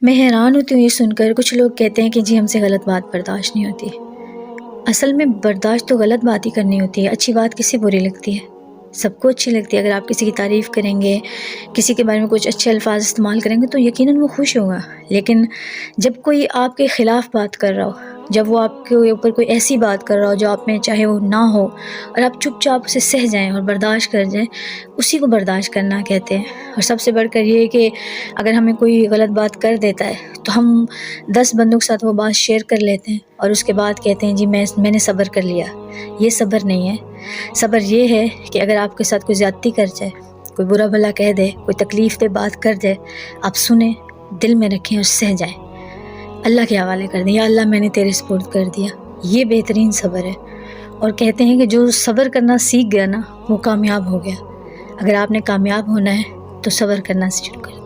میں حیران ہوتی ہوں یہ سن کر، کچھ لوگ کہتے ہیں کہ جی ہم سے غلط بات برداشت نہیں ہوتی۔ اصل میں برداشت تو غلط بات ہی کرنی ہوتی ہے، اچھی بات کسے بری لگتی ہے؟ سب کو اچھی لگتی ہے۔ اگر آپ کسی کی تعریف کریں گے، کسی کے بارے میں کچھ اچھے الفاظ استعمال کریں گے تو یقیناً وہ خوش ہوگا۔ لیکن جب کوئی آپ کے خلاف بات کر رہا ہو، جب وہ آپ کے اوپر کوئی ایسی بات کر رہا ہو جو آپ میں چاہے وہ نہ ہو، اور آپ چپ چاپ اسے سہ جائیں اور برداشت کر جائیں، اسی کو برداشت کرنا کہتے ہیں۔ اور سب سے بڑھ کر یہ ہے کہ اگر ہمیں کوئی غلط بات کر دیتا ہے تو ہم 10 بندوں کے ساتھ وہ بات شیئر کر لیتے ہیں اور اس کے بعد کہتے ہیں جی میں نے صبر کر لیا۔ یہ صبر نہیں ہے۔ صبر یہ ہے کہ اگر آپ کے ساتھ کوئی زیادتی کر جائے، کوئی برا بھلا کہہ دے، کوئی تکلیف دہ بات کر دے، آپ سنیں، دل میں رکھیں اور سہ جائیں، اللہ کے حوالے کر دیں، یا اللہ میں نے تیرے سپرد کر دیا۔ یہ بہترین صبر ہے۔ اور کہتے ہیں کہ جو صبر کرنا سیکھ گیا نا، وہ کامیاب ہو گیا۔ اگر آپ نے کامیاب ہونا ہے تو صبر کرنا شروع کر دیں۔